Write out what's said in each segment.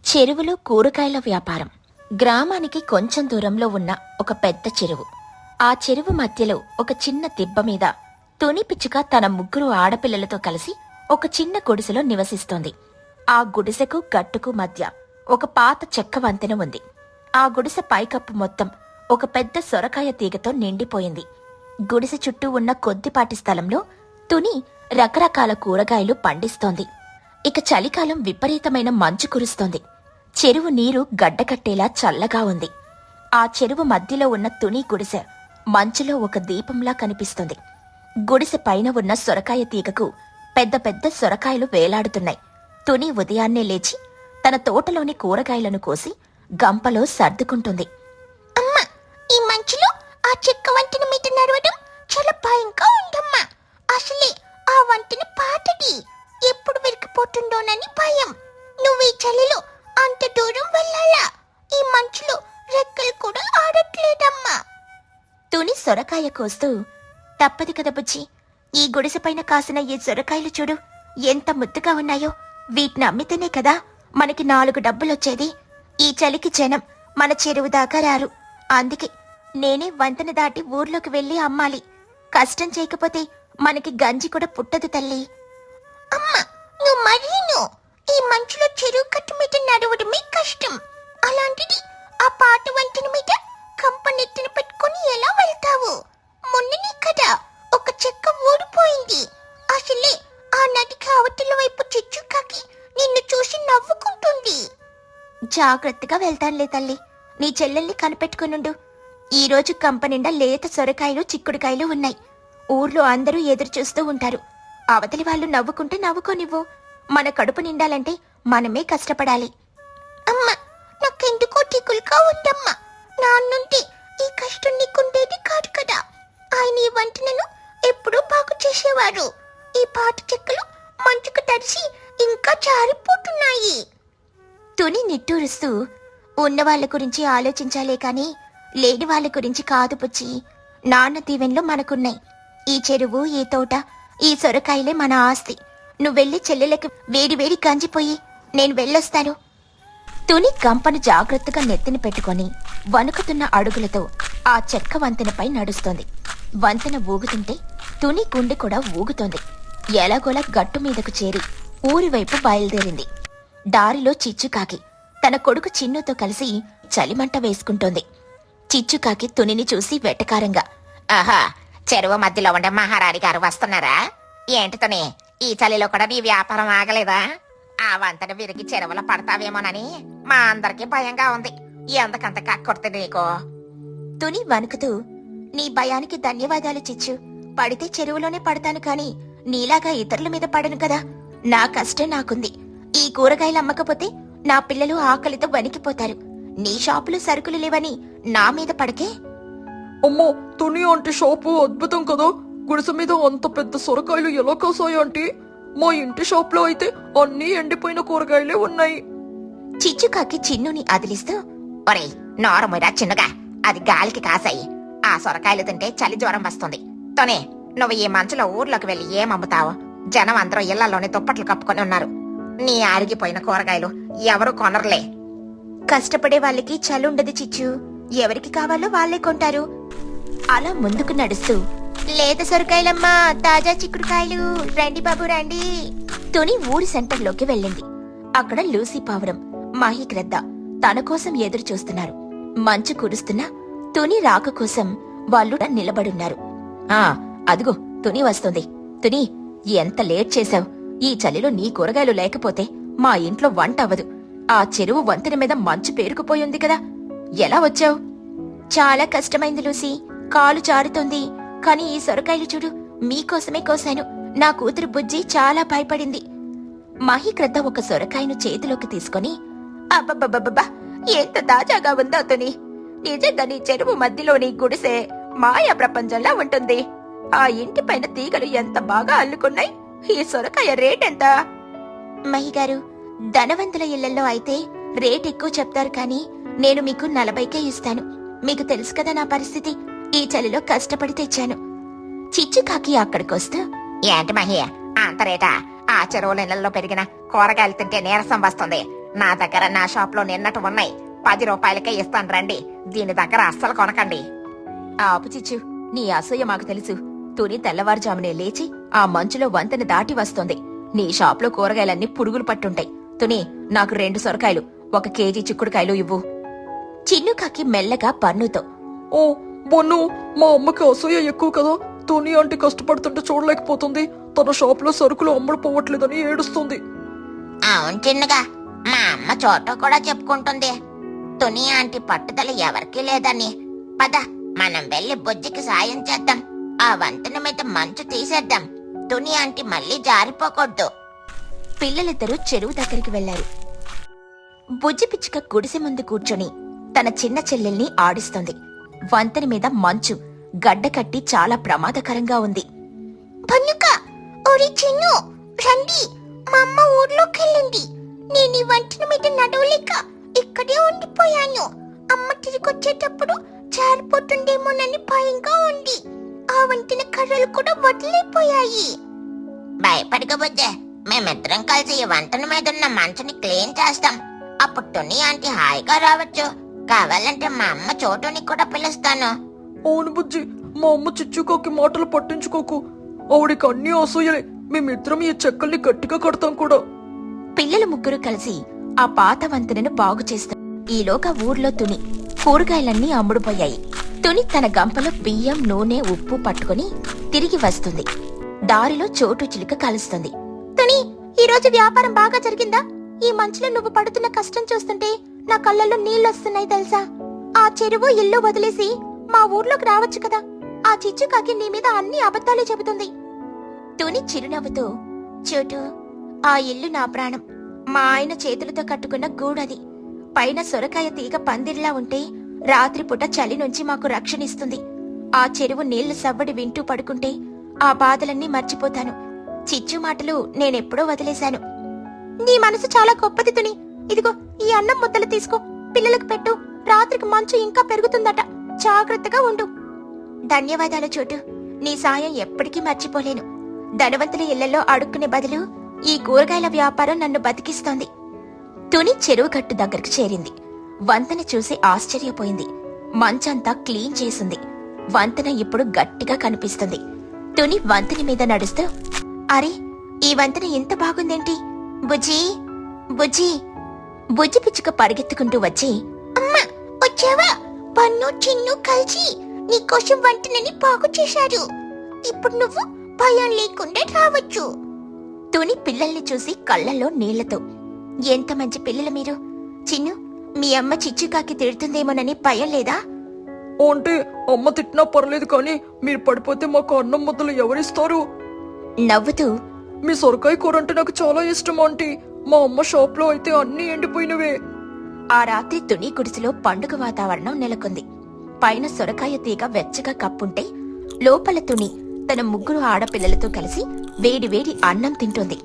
చెరువులో కూరగాయల వ్యాపారం. గ్రామానికి కొంచెం దూరంలో ఉన్న ఒక పెద్ద చెరువు. ఆ చెరువు మధ్యలో ఒక చిన్న దిబ్బ మీద తుని పిచ్చుక తన ముగ్గురు ఆడపిల్లలతో కలిసి ఒక చిన్న గుడిసెలో నివసిస్తోంది. ఆ గుడిసెకు గట్టుకు మధ్య ఒక పాత చెక్క వంతెన ఉంది. ఆ గుడిసె పైకప్పు మొత్తం ఒక పెద్ద సొరకాయ తీగతో నిండిపోయింది. గుడిసె చుట్టూ ఉన్న కొద్దిపాటి స్థలంలో తుని రకరకాల కూరగాయలు పండిస్తోంది. ఇక చలికాలం విపరీతమైన మంచు కురుస్తోంది. చెరువు నీరు గడ్డకట్టేలా చల్లగా ఉంది. ఆ చెరువు మధ్యలో ఉన్న తుని గుడిసె మంచులో ఒక దీపంలా కనిపిస్తుంది. గుడిసె పైన ఉన్న సొరకాయ తీగకు పెద్ద పెద్ద సొరకాయలు వేలాడుతున్నాయి. తుని ఉదయాన్నే లేచి తన తోటలోని కూరగాయలను కోసి గంపలో సర్దుకుంటుంది. అమ్మా, ఈ మంచులో ఆ చెక్క వంటెన మీద నడవడం చాలా భయంగా ఉందమ్మా. అసలే ఆ వంటెన పాతది, ఎప్పుడు విరిగిపోతుందోనని భయం. నువ్వు ఈ చలిలో అంత దూరం వెళ్ళాలా? ఈ మంచులో రెక్కలు కూడా ఆడట్లేదమ్మా. తుని సొరకాయ కోస్తూ, తప్పదు కదా బుజ్జి, ఈ గుడిసెపైన కాసిన ఈ సొరకాయలు చూడు, ఎంత ముద్దుగా ఉన్నాయో. వీటిని అమ్మితేనే కదా మనకి 4 డబ్బులొచ్చేది. ఈ చలికి జనం మన చెరువు దాకా రారు. అందుకే నేనే వంతెన దాటి ఊర్లోకి వెళ్ళి అమ్మాలి. కష్టం చేయకపోతే మనకి గంజి కూడా పుట్టదు తల్లి. అమ్మా, నువ్వు మరీను ఈ మంచులో చెరువు కట్టు మీద నడవడమే కష్టం. అలాంటిది ఆ పాత వంతెన మీద కంపనెత్తిన పెట్టుకుని ఎలా వెళ్తావు? మొన్ననే కదా ఒక చెక్క ఊడిపోయింది. అసలే ఆ నదికి అవతల వైపు చిచ్చుకాకి నిన్ను చూసి నవ్వుకుంటుంది. జాగ్రత్తగా వెళ్తానులే తల్లి. నీ చెల్లెల్ని కనిపెట్టుకునుండు. ఈరోజు కంపనిండా లేత సొరకాయలు చిక్కుడుకాయలు ఉన్నాయి. ఊర్లో అందరూ ఎదురు చూస్తూ ఉంటారు. అవతలి వాళ్ళు నవ్వుకుంటే నవ్వుకోనివ్వు. మన కడుపు నిండాలంటే మనమే కష్టపడాలి. అమ్మా, నాకెందుకో దిగులుగా ఉందమ్మా. నాన్నుండి ఈ కష్టం నీకుండేది కాదు కదా. ఆయన ఈ వంటలను ఎప్పుడూ బాగు చేసేవారు. ఈ పాత చెక్కలు మంచుకు తడిసి ఇంకా జారిపోతున్నాయి. తుని నిట్టూరుస్తూ, ఉన్నవాళ్ల గురించి ఆలోచించాలే కాని లేని వాళ్ళ గురించి కాదు పుచ్చి. నాన్న దీవెన్లు మనకున్నాయి. ఈ చెరువు, ఈ తోట, ఈ సొరకాయలే మన ఆస్తి. నువ్వెళ్ళి చెల్లెలకి వేడివేడి గంజిపోయి నేను వెళ్ళొస్తాను. తుని గంపను జాగ్రత్తగా నెత్తిన పెట్టుకొని వణుకుతున్న అడుగులతో ఆ చెక్క వంతెనపై నడుస్తోంది. వంతెన ఊగుతుంటే తుని గుండె కూడా ఊగుతోంది. ఎలాగోలా గట్టు మీదకు చేరి ఊరివైపు బయలుదేరింది. దారిలో చిచ్చుకాకి తన కొడుకు చిన్నుతో కలిసి చలిమంట వేసుకుంటోంది. చిచ్చుకాకి తునిని చూసి వెటకారంగా, ఆహా, చెరువు మధ్యలో ఉండే మహారాణి గారు వస్తున్నారా? ఏంటి తుని, ఈ చలిలో కూడా నీ వ్యాపారం ఆగలేదా? ఆ వంతెన విరిగి చెరువులో పడతావేమోనని మా అందరికీ భయంగా ఉంది. ఎందుకంత కక్కొడుతుంది నీకు? తుని వణుకుతూ, నీ భయానికి ధన్యవాదాలు చిచ్చు. పడితే చెరువులోనే పడతాను కాని నీలాగా ఇతరుల మీద పడను కదా. నా కష్టం నాకుంది. ఈ కూరగాయలు అమ్మకపోతే నా పిల్లలు ఆకలితో వణికిపోతారు. నీ షాపులో సరుకులు లేవని నా మీద పడకే. అమ్మో, తుని అంటే షాపు అద్భుతం కదా. గుడిసె మీద అంత పెద్ద సొరకాయలు ఎలా కాసాయి అంటే, మా ఇంటి షాప్లో అయితే అన్నీ ఎండిపోయిన కూరగాయలే ఉన్నాయి. చిచ్చుకాకి చిన్నుని అదిలిస్తూ, ఒరేయ్, నోరమురా చిన్నగా, అది గాలికి కాసాయి. ఆ సొరకాయలు తింటే చలి జ్వరం వస్తుంది. తుని, నువ్వు ఈ మంచులో ఊర్లోకి వెళ్ళి ఏమమ్ముతావు? జనం అందరూ ఇళ్లలోనే దుప్పట్లు కప్పుకొని ఉన్నారు. నీ ఆరిగిపోయిన కూరగాయలు ఎవరు కొనర్లే. కష్టపడే వాళ్ళకి చలుండదు చిచ్చు. ఎవరికి కావాలో వాళ్లే కొంటారు. అలా ముందుకు నడుస్తూ, లేత సొరకాయలమ్మా, తాజా చిక్కుడుకాయలు, రండి బాబు రండి. తుని ఊరి సెంటర్లోకి వెళ్ళింది. అక్కడ లూసీ పావురం, మాహిగ్రద్ద తన కోసం ఎదురు చూస్తున్నారు. మంచు కురుస్తున్నా తుని రాక కోసం వాళ్ళు నిలబడున్నారు. అదిగో తుని వస్తుంది. తుని, ఎంత లేట్ చేశావు? ఈ చలిలో నీ కూరగాయలు లేకపోతే మా ఇంట్లో వంట అవ్వదు. ఆ చెరువు వంతెన మీద మంచు పేరుకుపోయింది కదా, ఎలా వచ్చావు? చాలా కష్టమైంది లూసీ, కాలు జారుతోంది. కాని ఈ సొరకాయలు చూడు, మీకోసమే కోశాను. నా కూతురు బుజ్జి చాలా భయపడింది. మహిగ్రద్ద ఒక సొరకాయను చేతిలోకి తీసుకొని, అబ్బబ్బబ్బబ్బా, ఎంత తాజాగా ఉందో తుని. నిజంగా నీ చెరువు మధ్యలోని గుడిసె మాయా ప్రపంచంలా ఉంటుంది. ఆ ఇంటి పైన తీగలు ఎంత బాగా అల్లుకున్నాయి. ఈ సొరకాయ రేటెంత? మహిగారు, ధనవంతుల ఇళ్లలో అయితే రేట్ ఎక్కువ చెప్తారు కాని నేను మీకు 40కే ఇస్తాను. మీకు తెలుసు కదా నా పరిస్థితి. ఈ చలిలో కష్టపడి తెచ్చాను. చిచ్చుకాకి అక్కడికొస్తూ, ఏంటి మహి, అంత రేటా? ఆ చెరువు నీళ్ళల్లో పెరిగిన కూరగాయలు తింటే నీరసం వస్తుంది. నా దగ్గర నా షాప్లో నిన్నటి ఉన్నాయి. 10 రూపాయలకే ఇస్తాను రండి. దీని దగ్గర అస్సలు కొనకండి. ఆపు చిచ్చు, నీ అసూయ మాకు తెలుసు. తుని తెల్లవారుజామునే లేచి ఆ మంచులో వంతెన దాటి వస్తోంది. నీ షాప్లో కూరగాయలన్నీ పురుగులు పట్టుంటాయి. తుని, నాకు 2 సొరకాయలు, 1 కేజీ చిక్కుడుకాయలు ఇవ్వు. చిన్నుకాకి మెల్లగా పన్నుతో. ఓ బొన్ను, మా అమ్మకి అసూయ ఎక్కువ కదా. తుని ఆంటీ కష్టపడుతుంటే చూడలేకపోతుంది. తన షాప్లో సరుకులు అమ్ముడుపోవట్లేదని ఏడుస్తుంది. అవును చిన్నగా, మా అమ్మ చోట కూడా చెప్పుకుంటుంది. తుని ఆంటీ పట్టుదల ఎవరికీ లేదని. పద, మనం వెళ్ళి బుజ్జికి సాయం చేద్దాం. ఆ వంతెన మీద మంచు తీసేద్దాం. తుని ఆంటీ మళ్ళీ జారిపోకూడదు. పిల్లలిద్దరూ చెరువు దగ్గరికి వెళ్లారు. బుజ్జి పిచ్చుక గుడిసె ముందు కూర్చొని తన చిన్న చెల్లెల్ని ఆడిస్తోంది. వంతెన మీద మంచు గడ్డకట్టి చాలా ప్రమాదకరంగా ఉంది. పన్నుక, ఓరి చిన్ను, రండి. మా అమ్మ ఊర్లోకెళ్ళింది. నేను ఈ వంటన మీద నడవలేక ఇక్కడే ఉండిపోయాను. అమ్మ తిరిగొచ్చేటప్పుడు జారిపోతుండేమోనని భయంగా ఉంది. ఆ వంటిన కర్రలు కూడా వదిలిపోయాయి. భయపడక బుజ్జే, మేమిద్దరం కలిసి ఈ వంటన మీద ఉన్న మంచుని క్లీన్ చేస్తాం. అప్పుడు తుని ఆంటీ హాయిగా రావచ్చు. కావాలంటే మా అమ్మ చోటుని కూడా పిలుస్తాను. అవును బుజ్జి, మా అమ్మ చిచ్చుకోకి మాటలు పట్టించుకోకు. ఆవిడికి అన్ని అసూయలే. మేమిద్దరం ఈ చెక్కల్ని గట్టిగా కడతాం కూడా. పిల్లలు ముగ్గురు కలిసి ఆ పాత వంతెనను బాగు చేస్తారు. ఈలోగా ఊర్లో తుని కూరగాయలన్నీ అమ్ముడుపోయాయి. తుని తన గంపలో బియ్యం, నూనె, ఉప్పు పట్టుకుని తిరిగి వస్తుంది. దారిలో చోటు చిలుక కలుస్తుంది. తుని, ఈరోజు వ్యాపారం బాగా జరిగిందా? ఈ మంచులో నువ్వు పడుతున్న కష్టం చూస్తుంటే నా కళ్ళల్లో నీళ్లొస్తున్నాయి తెలుసా? ఆ చెరువు ఇల్లు వదిలేసి మా ఊర్లోకి రావచ్చు కదా. ఆ చిచ్చుకాకి నీ మీద అన్ని అబద్ధాలే చెబుతుంది. తుని చిరునవ్వుతో, చోటు, ఆ ఇల్లు నా ప్రాణం. మా ఆయన చేతులతో కట్టుకున్న గూడది. పైన సొరకాయ తీగ పందిర్లా ఉంటే రాత్రిపూట చలి నుంచి మాకు రక్షణిస్తుంది. ఆ చెరువు నీళ్లు సవ్వడి వింటూ పడుకుంటే ఆ బాధలన్నీ మర్చిపోతాను. చిచ్చు మాటలు నేనెప్పుడో వదిలేశాను. నీ మనసు చాలా గొప్పది తుని. ఇదిగో ఈ అన్నం ముద్దలు తీసుకో, పిల్లలకు పెట్టు. రాత్రికి మంచు ఇంకా పెరుగుతుందట, జాగ్రత్తగా ఉండు. ధన్యవాదాలు చోటు, నీ సాయం ఎప్పటికీ మర్చిపోలేను. ధనవంతుల ఇళ్లలో అడుక్కునే బదులు ఈ కూరగాయల వ్యాపారం నన్ను బతికిస్తోంది. తుని చెరువు గట్టు దగ్గరకు చేరింది. వంతెన చూసి ఆశ్చర్యపోయింది. మంచంతా క్లీన్ చేసింది. వంతెన ఇప్పుడు గట్టిగా కనిపిస్తుంది. తుని వంతెన మీద నడుస్తూ, అరే, ఈ వంతెన ఎంత బాగుందేంటి? బుజ్జి, బుజ్జి. బుజ్జి పిచ్చుక పరిగెత్తుకుంటూ వచ్చి, అమ్మా వచ్చావా? పన్ను చిన్ను కలిసి నీకోసం వంటనని బాగు చేశారు. ఇప్పుడు నువ్వు భయం లేకుండా రావచ్చు. తుని పిల్లల్ని చూసి కళ్ళల్లో నీళ్లతో, ఎంత మంచి పిల్లలు మీరు. చిన్ను, మీ అమ్మ చిచ్చుకాకి తిడుతుందేమోనని భయం లేదా? అంటే అమ్మ తిట్టినా పర్లేదు, కానీ మీరు పడిపోతే మాకు అన్నం ముద్దలు ఎవరిస్తారు? నవ్వుతూ, మీ సొరకాయ కూర అంటే నాకు చాలా ఇష్టం ఆంటీ. మా అమ్మ షాప్ లో అయితే అన్ని ఎండిపోయినవే. ఆ రాత్రి తుని గుడిసెలో పండుగ వాతావరణం నెలకొంది. పైన సొరకాయ తీగ వెచ్చగా కప్పుంటే లోపల తుని తన 3 ఆడపిల్లలతో కలిసి వేడివేడి అన్నం తింటోంది.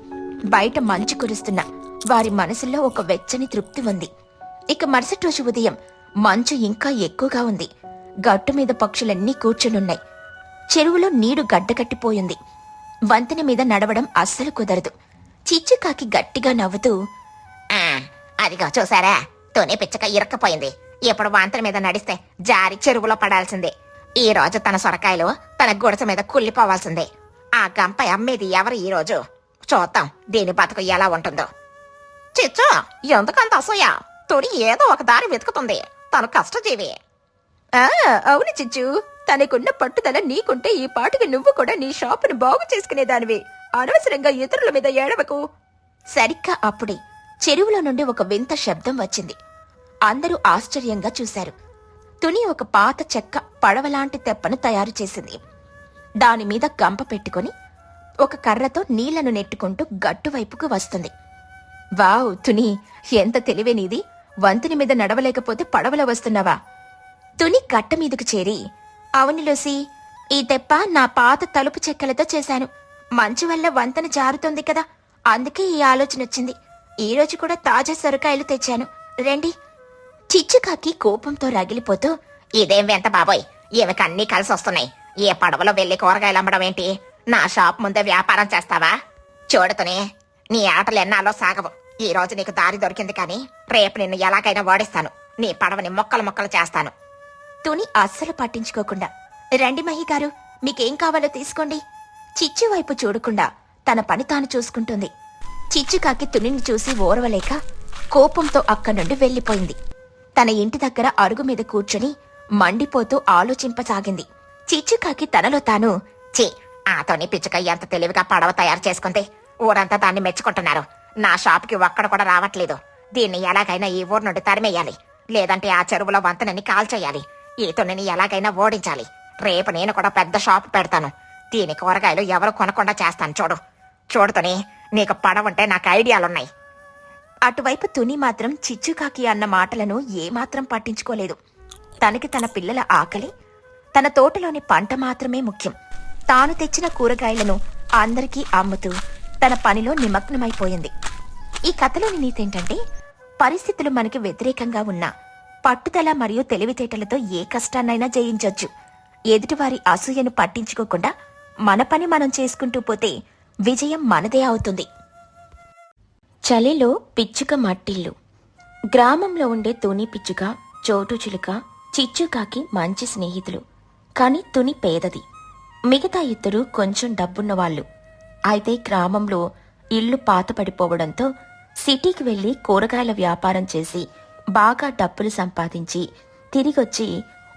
బయట మంచు కురుస్తున్నా వారి మనసుల్లో ఒక వెచ్చని తృప్తి ఉంది. ఇక మరుసటి రోజు ఉదయం మంచు ఇంకా ఎక్కువగా ఉంది. గట్టు మీద పక్షులన్నీ కూర్చునున్నాయి. చెరువులో నీరు గడ్డకట్టిపోయింది. వంతెన మీద నడవడం అస్సలు కుదరదు. చిచ్చుకాకి గట్టిగా నవ్వుతూ, అదిగో చూసారా, తుని పిచ్చక ఇరక్కపోయింది. ఇప్పుడు వంతెన మీద నడిస్తే జారి చెరువులో పడాల్సిందే. ఈ రోజు తన సొరకాయలు తన గుడిసె మీద కుళ్ళిపోవాల్సిందే. ఆ గంప అమ్మేది ఎవరు ఈ రోజు? చూద్దాం దీని బతుకు ఎలా ఉంటుందో. చిచ్చు, ఎందుకంత అసూయ? తుని ఏదో ఒక దారి వెతుకుతుంది. తను కష్టజీవి. అవును చిచ్చు, తనకున్న పట్టుదల నీకుంటే ఈ పాటికి నువ్వు కూడా నీ షాపును బాగు చేసుకునేదానివి. అనవసరంగా ఇతరుల మీద ఏడవకు. సరిగ్గా అప్పుడే చెరువులో నుండి ఒక వింత శబ్దం వచ్చింది. అందరూ ఆశ్చర్యంగా చూశారు. తుని ఒక పాత చెక్క పడవలాంటి తెప్పను తయారు చేసింది. దానిమీద గంప పెట్టుకుని ఒక కర్రతో నీళ్లను నెట్టుకుంటూ గట్టువైపుకు వస్తుంది. వావ్ తుని, ఎంత తెలివే నీది. వంతెన మీద నడవలేకపోతే పడవలో వస్తున్నావా? తుని గట్ట మీదకు చేరి, అవును లూసీ, ఈ తెప్ప నా పాత తలుపు చెక్కలతో చేశాను. మంచు వల్ల వంతెన జారుతోంది కదా, అందుకే ఈ ఆలోచన వచ్చింది. ఈ రోజు కూడా తాజా సొరకాయలు తెచ్చాను, రండి. చిచ్చుకాకి కోపంతో రగిలిపోతూ, ఇదేం వెంట బాబోయ్, ఈమెకి అన్నీ కలిసి వస్తున్నాయి. ఏ పడవలో వెళ్లి కూరగాయలు అమ్మడం ఏంటి? నా షాప్ ముందే వ్యాపారం చేస్తావా? చూడుతుని, నీ ఆటలు ఎన్నాలో సాగవు. ఈ రోజు నీకు దారి దొరికింది కానీ రేపు నిన్ను ఎలాగైనా ఓడిస్తాను. నీ పడవని మొక్కలు మొక్కలు చేస్తాను. తుని అస్సలు పట్టించుకోకుండా, రండి మహి గారు, మీకేం కావాలో తీసుకోండి. చిచ్చు వైపు చూడకుండా తన పని తాను చూసుకుంటుంది. చిచ్చుకాకి తునిని చూసి ఓర్వలేక కోపంతో అక్కడి నుండి వెళ్లిపోయింది. తన ఇంటి దగ్గర అరుగు మీద కూర్చుని మండిపోతూ ఆలోచింపసాగింది. చిచ్చుకాకి తనలో తాను, ఛీ, ఆతోని పిచ్చుక ఎంత తెలివిగా పడవ తయారు చేసుకుంది. ఊరంతా దాన్ని మెచ్చుకుంటున్నారు. నా షాప్కి ఒక్కడ కూడా రావట్లేదు. దీన్ని ఎలాగైనా ఈ ఊరు నుండి తరిమేయాలి. లేదంటే ఆ చెరువులో వంతెనని కాల్చేయాలి. ఈ తునిని ఎలాగైనా ఓడించాలి. రేపు నేను కూడా పెద్ద షాప్ పెడతాను. దీని కూరగాయలు ఎవరు కొనకుండా చేస్తాను. చూడుతుని, నీకు పడవుంటే నాకు ఐడియాలున్నాయి. అటువైపు తుని మాత్రం చిచ్చుకాకి అన్న మాటలను ఏమాత్రం పట్టించుకోలేదు. తనకి తన పిల్లల ఆకలి, తన తోటలోని పంట మాత్రమే ముఖ్యం. తాను తెచ్చిన కూరగాయలను అందరికీ అమ్ముతూ తన పనిలో నిమగ్నమైపోయింది. ఈ కథలోని నీతేంటంటే, పరిస్థితులు మనకి వ్యతిరేకంగా ఉన్నా పట్టుదల మరియు తెలివితేటలతో ఏ కష్టాన్నైనా జయించొచ్చు. ఎదుటివారి అసూయను పట్టించుకోకుండా మన పని మనం చేసుకుంటూ పోతే విజయం మనదే అవుతుంది. చలిలో పిచ్చుక మట్టిల్లు. గ్రామంలో ఉండే తుని పిచ్చుక, చోటు చిలుక, చిచ్చుకాకి మంచి స్నేహితులు. కాని తుని పేదది. మిగతా ఇద్దరు కొంచెం డబ్బున్నవాళ్లు. అయితే గ్రామంలో ఇల్లు పాతపడిపోవడంతో సిటీకి వెళ్లి కూరగాయల వ్యాపారం చేసి బాగా డబ్బులు సంపాదించి తిరిగొచ్చి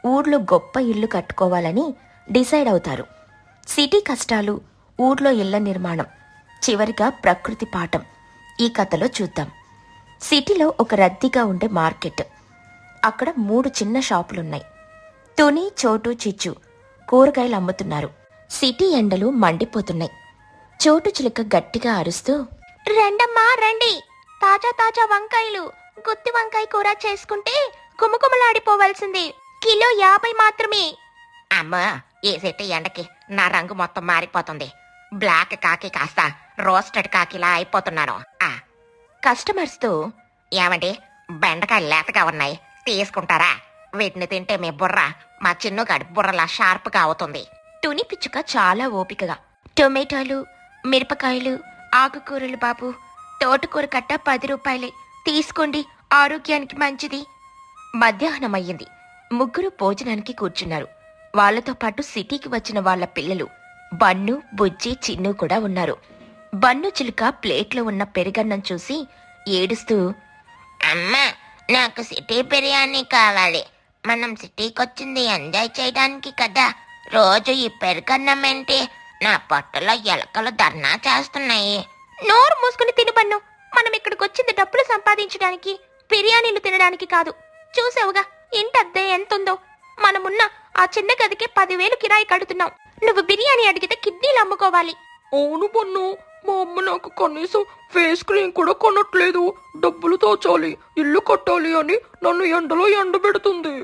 ఊర్లో గొప్ప ఇల్లు కట్టుకోవాలని డిసైడ్ అవుతారు. సిటీ కష్టాలు, ఊర్లో ఇళ్ల నిర్మాణం, చివరిగా ప్రకృతి పాఠం ఈ కథలో చూద్దాం. సిటీలో ఒక రద్దీగా ఉండే మార్కెట్. అక్కడ 3 చిన్న షాపులున్నాయి. తుని, చోటు, చిచ్చు కూరగాయలు అమ్ముతున్నారు. సిటీ ఎండలు మండిపోతున్నాయి. చోటు చిలుక గట్టిగా అరుస్తూ, రండమ్మా రండి, తాజా తాజా వంకాయలు, గుత్తి వంకాయ కూర చేసుకుంటే కుమకుమలాడిపోవాల్సింది. కిలో 50 మాత్రమే. అమ్మా, ఈ సిటీ ఎండకి నా రంగు మొత్తం మారిపోతుంది. బ్లాక్ కాకి కాస్త రోస్టెడ్ కాకిలా అయిపోతున్నాను. కస్టమర్స్తో, ఏమండి, బెండకాయలు లేతగా ఉన్నాయి, తీసుకుంటారా? వీటిని తింటే మీ బుర్ర మా చిన్నుగాడి బుర్రలా షార్ప్గా అవుతుంది. తుని పిచ్చుక చాలా ఓపికగా, టొమాటోలు, మిరపకాయలు, ఆకుకూరలు బాబు, తోటకూర కట్ట 10 రూపాయలే, తీసుకోండి, ఆరోగ్యానికి మంచిది. మధ్యాహ్నం అయ్యింది. ముగ్గురు భోజనానికి కూర్చున్నారు. వాళ్లతో పాటు సిటీకి వచ్చిన వాళ్ల పిల్లలు బన్ను, బుజ్జి, చిన్ను కూడా ఉన్నారు. బన్ను చిలుక ప్లేట్లో ఉన్న పెరుగన్నం చూసి ఏడుస్తూ, అమ్మా, నాకు సిటీ బిర్యానీ కావాలి. మనం సిటీకొచ్చింది ఎంజాయ్ చేయడానికి కదా. రోజు ఈ పెరుగన్నం ఏంటి? నా పొట్టలో ఎలకలు ధర్నా చేస్తున్నాయి. నోరు మూసుకుని తిను బన్ను. మనం ఇక్కడికి వచ్చింది డబ్బులు సంపాదించడానికి, బిర్యానీలు తినడానికి కాదు. చూసావుగా ఇంటి అద్దె ఎంతుందో. మనమున్న ఆ చిన్న గదికి 10,000 కిరాయి కడుతున్నాం. నువ్వు బిర్యానీ అడిగితే కిడ్నీలు అమ్ముకోవాలి. అవును బన్ను, మా అమ్మ నాకు కనీసం ఫేస్ క్రీమ్ కూడా కొనట్లేదు. డబ్బులు తోచాలి, ఇల్లు కట్టాలి అని నన్ను ఎండలో ఎండబెడుతుంది.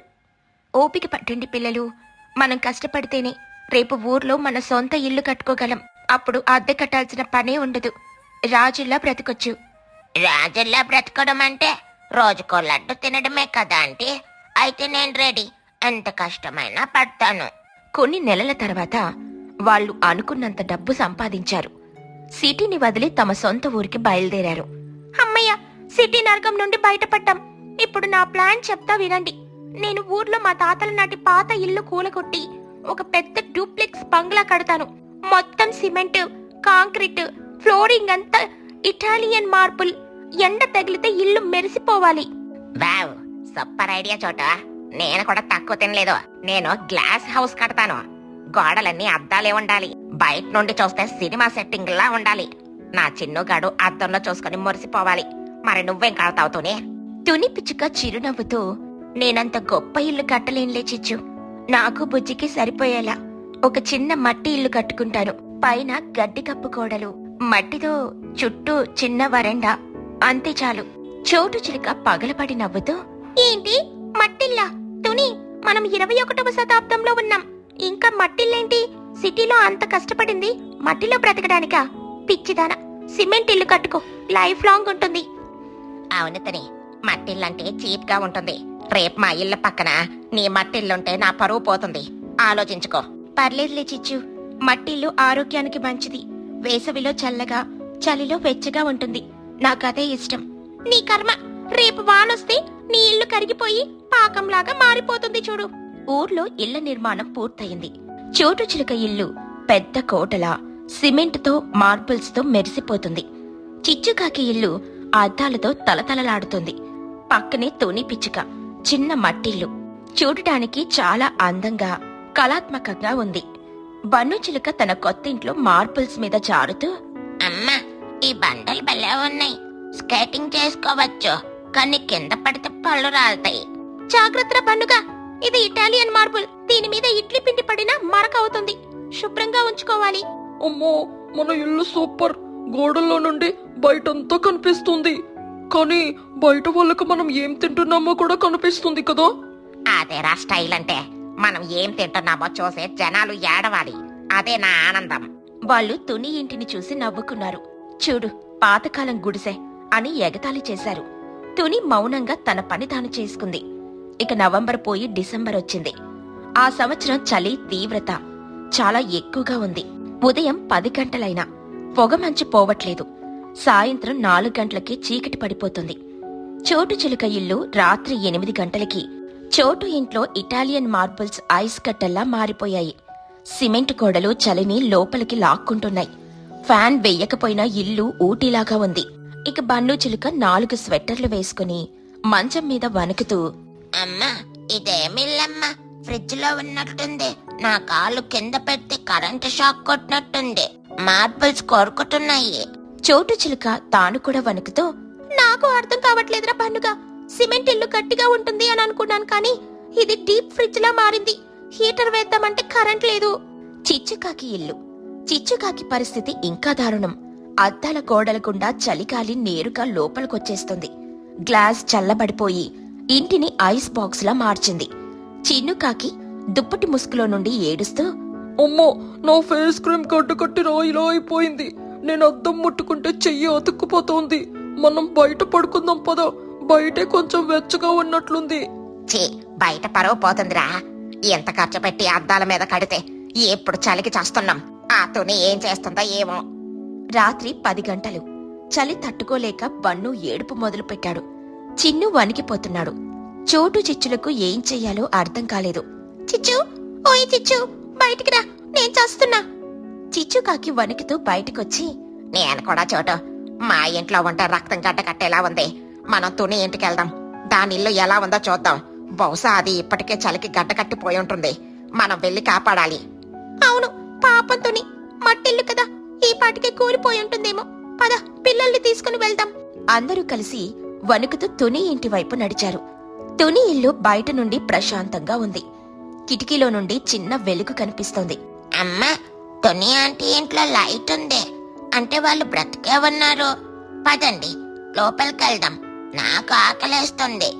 ఓపిక పట్టండి పిల్లలు. మనం కష్టపడితేనే రేపు ఊర్లో మన సొంత ఇల్లు కట్టుకోగలం. అప్పుడు అద్దె కట్టాల్సిన పనే ఉండదు. రాజుల్లా బ్రతకొచ్చు. రాజుల్లా బ్రతకడం అంటే రోజుకో లడ్డు తినడమే కదా అంటే. అయితే నేను రెడీ, ఎంత కష్టమైనా పడతాను. కొన్ని నెలల తర్వాత వాళ్ళు అనుకున్నంత డబ్బు సంపాదించారు. సిటీని వదిలి తమ సొంత ఊరికి బయలుదేరారు. అమ్మయ్య, సిటీ నరకం నుండి బయటపడ్డాం. ఇప్పుడు నా ప్లాన్ చెప్తా వినండి. నేను ఊర్లో మా తాతల నాటి పాత ఇల్లు కూలగొట్టి ఒక పెద్ద డూప్లెక్స్ బంగ్లా కడతాను. మొత్తం సిమెంట్, కాంక్రీట్, ఫ్లోరింగ్ అంతా ఇటాలియన్ మార్బుల్. ఎండ తగిలితే ఇల్లు మెరిసిపోవాలి. వావ్, సూపర్ ఐడియా చోట. నేను కూడా తక్కువ తినలేదు. నేను గ్లాస్ హౌస్ కడతాను. గోడలన్నీ అద్దాలే ఉండాలి. బయట నుండి చూస్తే సినిమా సెట్టింగ్ లా ఉండాలి. నా చిన్నుగాడు అద్దంలో చూసుకుని మురిసిపోవాలి. మరి నువ్వేం కడతావుతూనే? తుని పిచ్చుక చిరునవ్వుతూ, నేనంత గొప్ప ఇల్లు కట్టలేనులే చిచ్చు. నాకు బుజ్జికి సరిపోయేలా ఒక చిన్న మట్టి ఇల్లు కట్టుకుంటాను. పైన గడ్డి కప్పుకోడలు, మట్టితో చుట్టూ చిన్న వరండా, అంతే చాలు. చోటు చిలుక పగలపడి నవ్వుతూ, ఏంటి మట్టిల్లా? తుని, మనం 21వ శతాబ్దంలో ఉన్నాం. ఇంకా మట్టిల్లేంటి? సిటీలో అంత కష్టపడింది మట్టిలో బ్రతకడానికా? పిచ్చిదాన, సిమెంట్ ఇల్లు కట్టుకో, లైఫ్ లాంగ్ ఉంటుంది. అవును తని, మట్టిల్లంటే చీప్ గా ఉంటుంది. రేపు మా ఇళ్ళ పక్కన నీ మట్టిల్లుంటే నా పరువు పోతుంది. ఆలోచించుకో. పర్లేదులే చిచ్చు, మట్టిల్లు ఆరోగ్యానికి మంచిది. వేసవిలో చల్లగా, చలిలో వెచ్చగా ఉంటుంది. నాకదే ఇష్టం. నీ కర్మ, రేపు వానొస్తే నీ ఇల్లు కరిగిపోయి పాకంలాగా మారిపోతుంది చూడు. ఊర్లో ఇళ్ల నిర్మాణం పూర్తయింది. చోటు చిలుక ఇల్లు పెద్ద కోటలా సిమెంట్తో మార్బుల్స్ తో మెరిసిపోతుంది. చిచ్చుకాకి ఇల్లు అద్దాలతో తలతలలాడుతుంది. పక్కనే తుని పిచ్చుక చిన్న మట్టిల్లు చూడటానికి చాలా అందంగా కళాత్మకంగా ఉంది. బన్ను చిలుక తన కొత్తింట్లో మార్బుల్స్ మీద జారుతూ, అమ్మా, ఈ బండలు భలే ఉన్నాయి. స్కేటింగ్ చేసుకోవచ్చు, కానీ కింద పడితే పళ్ళు రాలుతాయి. జాగ్రత్త బన్నుగా, ఇది ఇటాలియన్ మార్బుల్. దీని మీద ఇడ్లీ పిండి పడినా మరక అవుతుంది. శుభ్రంగా ఉంచుకోవాలి. అమ్మో, మన ఇల్లు సూపర్. గోడల్లో నుండి బయటంతా కనిపిస్తుంది. కానీ బయట వాళ్ళకి మనం ఏం తింటున్నామో కూడా కనిపిస్తుంది కదా. అదేరా స్టైల్ అంటే. మనం ఏం తింటున్నామో చూసే జనాలు ఏడవాలి. అదే నా ఆనందం. వాళ్ళు తుని ఇంటిని చూసి నవ్వుకున్నారు. చూడు, పాతకాలం గుడిసె అని ఎగతాళి చేశారు. తుని మౌనంగా తన పని తాను చేసుకుంది. ఇక నవంబర్ పోయి డిసెంబర్ వచ్చింది. ఆ సంవత్సరం చలి తీవ్రత చాలా ఎక్కువగా ఉంది. ఉదయం 10 గంటలైనా పొగమంచు పోవట్లేదు. సాయంత్రం 4 గంటలకి చీకటి పడిపోతుంది. చోటు చిలుక ఇల్లు రాత్రి 8 గంటలకి చోటు ఇంట్లో ఇటాలియన్ మార్బుల్స్ ఐస్ కట్టల్లా మారిపోయాయి. సిమెంట్ గోడలు చలిని లోపలికి లాక్కుంటున్నాయి. ఫ్యాన్ వెయ్యకపోయినా ఇల్లు ఊటీలాగా ఉంది. ఇక బన్ను చిలుక 4 స్వెట్టర్లు వేసుకుని మంచం మీద వణుకుతూ, అమ్మా, ఇదేమిల్లమ్మా, ఫ్రిడ్జ్ లో ఉన్నట్టుంది. నా కాళ్ళు కింద పెట్టి కరెంటు షాక్ కొట్టినట్టుంది. మార్బుల్స్ కొరుకుతున్నాయి. చోటు చిలుక తాను కూడా వణుకుతూ, నాకు అర్థం కావట్లేదురా బన్నుగా. సిమెంట్ ఇల్లు గట్టిగా ఉంటుంది అని అనుకున్నాను, కానీ ఇది డీప్ ఫ్రిడ్జ్ లా మారింది. హీటర్ వేద్దామంటే కరెంట్ లేదు. చిచ్చుకాకి ఇల్లు. చిచ్చుకాకి పరిస్థితి ఇంకా దారుణం. అద్దాల గోడల గుండా చలిగాలి నేరుగా లోపలికొచ్చేస్తుంది. గ్లాస్ చల్లబడిపోయి ఇంటిని ఐస్ బాక్స్ లా మార్చింది. చిన్నుకాకి దుప్పటి ముసుగులో నుండి ఏడుస్తూ, అమ్మో, నా ఫేస్ క్రీమ్ గడ్డ కట్టి రాయిలా అయిపోయింది. నేను అద్దం ముట్టుకుంటే చెయ్యి అతుక్కుపోతోంది. మనం బయట పడుకుందాం పద. బయటే కొంచెం వెచ్చగా ఉన్నట్లుంది. చీ, బయట పరువు పోతుందిరా. ఎంత ఖర్చు పెట్టి అద్దాల మీద కడితే ఎప్పుడు చలికి చేస్తున్నాం. ఆ తుని ఏం చేస్తుందో ఏమో. రాత్రి 10 గంటలు. చలి తట్టుకోలేక బన్ను ఏడుపు మొదలుపెట్టాడు. చిన్ను వణికిపోతున్నాడు. చోటు చిచ్చులకు ఏం చెయ్యాలో అర్థం కాలేదు. చిచ్చు, ఓయ్ చిచ్చు, బయటికి రా, నేను చస్తున్నా. చిచ్చుకాకి వణుకుతూ బయటికొచ్చి, నేను కూడా చోటు, మా ఇంట్లో ఉంటే రక్తం గడ్డ కట్టేలా ఉంది. మనం తుని ఇంటికి వెళ్దాం. దాని ఇల్లు ఎలా ఉందో చూద్దాం. బహుశా అది ఇప్పటికే చలికి గడ్డ కట్టిపోయి ఉంటుంది. మనం వెళ్లి కాపాడాలి. అవును, పాపం తుని, మట్టిల్లు కదా, ఈ పాటికే కూలిపోయి ఉంటుందేమో. పద, పిల్లల్ని తీసుకుని వెళ్దాం. అందరూ కలిసి వణుకుతూ తుని ఇంటి వైపు నడిచారు. తుని ఇల్లు బయట నుండి ప్రశాంతంగా ఉంది. కిటికీలో నుండి చిన్న వెలుగు కనిపిస్తోంది. అమ్మా, తుని ఆంటీ ఇంట్లో లైట్ ఉంది. అంటే వాళ్ళు బ్రతికే ఉన్నారు. పదండి, లోపలికి వెళ్దాం. నాకు ఆకలేస్తుంది.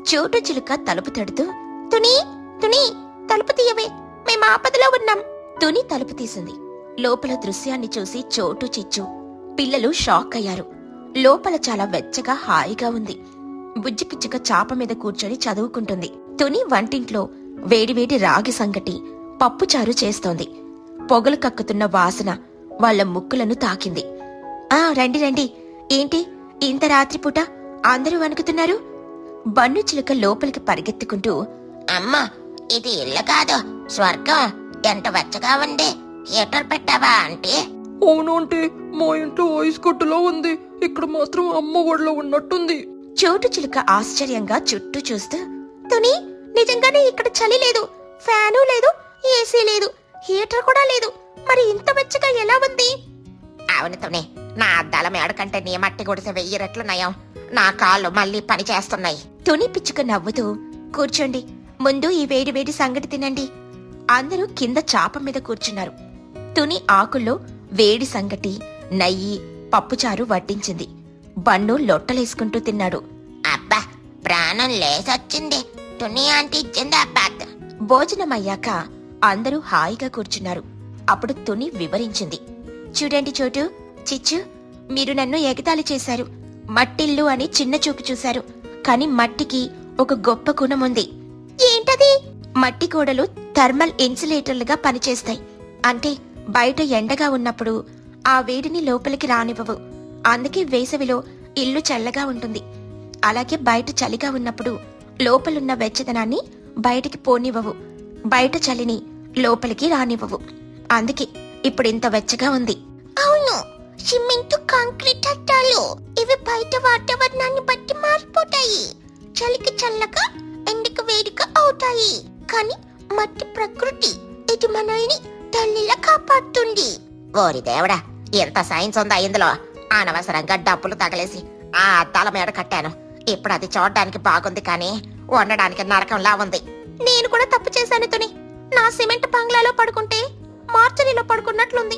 చోటు చిలుక తలుపు తడుతూ, తుని, తుని, తలుపు తీయవే, మేం ఆపదలో ఉన్నాం. తుని తలుపు తీసింది. లోపల దృశ్యాన్ని చూసి చోటు చిచ్చు పిల్లలు షాక్ అయ్యారు. లోపల చాలా వెచ్చగా హాయిగా ఉంది. బుజ్జి పిచ్చుక చాప మీద కూర్చొని చదువుకుంటుంది. తుని వంటింట్లో వేడివేడి రాగి సంగటి, పప్పుచారు చేస్తోంది. పొగలు కక్కుతున్న వాసన వాళ్ల ముక్కులను తాకింది. ఆ రండి రండి, ఏంటి ఇంత రాత్రిపూట అందరూ వణుకుతున్నారు? బన్ను చిలుక లోపలికి పరిగెత్తుకుంటూ, అమ్మా, ఇది ఇల్లు కాదు, స్వర్గం. ఎంత వెచ్చగా ఉంది. హీటర్ పెట్టావా ఆంటీ? అవును ఆంటీ, మా ఇంట్లో ఐస్ కట్టులో ఉంది. ఇక్కడ మాత్రం అమ్మ ఒడిలో ఉన్నట్టుంది. చోటు చిలుక ఆశ్చర్యంగా చుట్టూ చూస్తూ, తుని, నిజంగానే ఇక్కడ చలి లేదు, ఫ్యాను లేదు, ఏసీ లేదు, హీటర్ కూడా లేదు. మరి ఇంత వెచ్చగా ఎలా ఉంది? అవును తుని, నా అద్దాల మేడ కంటే నీ మట్టి గుడిసె 1000 రెట్లు నయం. నా కాళ్ళు మళ్ళీ పని చేస్తున్నాయి. తుని పిచ్చుక నవ్వుతూ, కూర్చోండి, ముందు ఈ వేడి వేడి సంగటి తినండి. అందరూ కింద చాప మీద కూర్చున్నారు. తుని ఆకుల్లో వేడి సంగటి, నెయ్యి, పప్పుచారు వడ్డించింది. బన్ను లొట్టలేసుకుంటూ తిన్నాడు. అబ్బా, ప్రాణం లేసొచ్చింది. తుని ఆంటీ ఇచ్చింది అబ్బా. భోజనమయ్యాక అందరూ హాయిగా కూర్చున్నారు. అప్పుడు తుని వివరించింది. చూడండి చోటు, చిచ్చు, మీరు నన్ను ఎగతాళి చేశారు. మట్టిల్లు అని చిన్న చూపు చూశారు. కాని మట్టికి ఒక గొప్ప గుణం ఉంది. ఏంటది? మట్టి గోడలు థర్మల్ ఇన్సులేటర్లుగా పనిచేస్తాయి. అంటే బయట ఎండగా ఉన్నప్పుడు ఆ వేడిని లోపలికి రానివ్వవు. అందుకే వేసవిలో ఇల్లు చల్లగా ఉంటుంది. అలాగే బయట చలిగా ఉన్నప్పుడు లోపలున్న వెచ్చదనాన్ని బయటికి పోనివ్వవు, బయట చలిని లోపలికి రానివ్వవు. అందుకే ఇప్పుడింత వెచ్చగా ఉంది. అవును, సిమెంట్ కాంక్రీట్ అద్దాలు ఇవి బయట వాతావరణాన్ని బట్టి మారిపోతాయి. చలికి చల్లగా, ఎండకు వేడిగా అవుతాయి. కానీ మట్టి ప్రకృతి ఇది మనల్ని తల్లిలా కాపాడుతుంది. ఓరి దేవుడా, ఎంత సైన్స్ ఉందా ఇందులో. అనవసరంగా డబ్బులు తగలేసి ఆ అద్దాల మీద కట్టాను. ఇప్పుడు అది చూడడానికి బాగుంది కానీ ఉండడానికి నరకంలా ఉంది. నేను కూడా తప్పు చేశాను తుని. నా సిమెంట్ బంగ్లాలో పడుకుంటే మార్చరీలో పడుకున్నట్లుంది.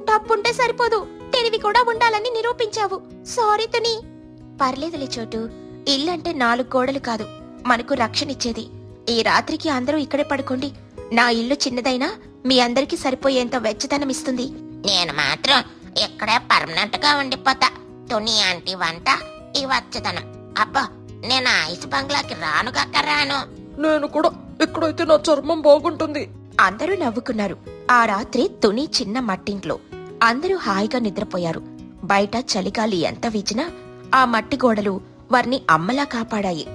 డబ్బుంటే సరిపోదు, తెలివి కూడా ఉండాలని నిరూపించావు. సారీ తుని. పర్లేదులే చోటు, ఇల్లంటే 4 గోడలు కాదు, మనకు రక్షణిచ్చేది. ఈ రాత్రికి అందరూ ఇక్కడే పడుకోండి. నా ఇల్లు చిన్నదైనా మీ అందరికీ సరిపోయేంత వెచ్చదనం ఇస్తుంది. నేను మాత్రం ఇక్కడే పర్మనెంట్ గా ఉండిపోతా. తుని ఆంటీ వంట, ఈ వచ్చదనం. అబ్బా, నేను ఐస్ బంగ్లాకి రాను. నేను కూడా ఇక్కడైతే నా చర్మం బాగుంటుంది. అందరూ నవ్వుకున్నారు. ఆ రాత్రి తుని చిన్న మట్టింట్లో అందరూ హాయిగా నిద్రపోయారు. బయట చలిగాలి ఎంత వీచినా ఆ మట్టి గోడలు వారిని అమ్మలా కాపాడాయి.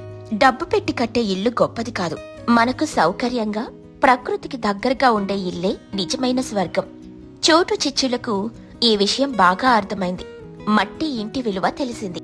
డబ్బు పెట్టి కట్టే ఇల్లు గొప్పది కాదు, మనకు సౌకర్యంగా ప్రకృతికి దగ్గరగా ఉండే ఇల్లే నిజమైన స్వర్గం. చోటు చిచ్చులకు ఈ విషయం బాగా అర్థమైంది. మట్టి ఇంటి విలువ తెలిసింది.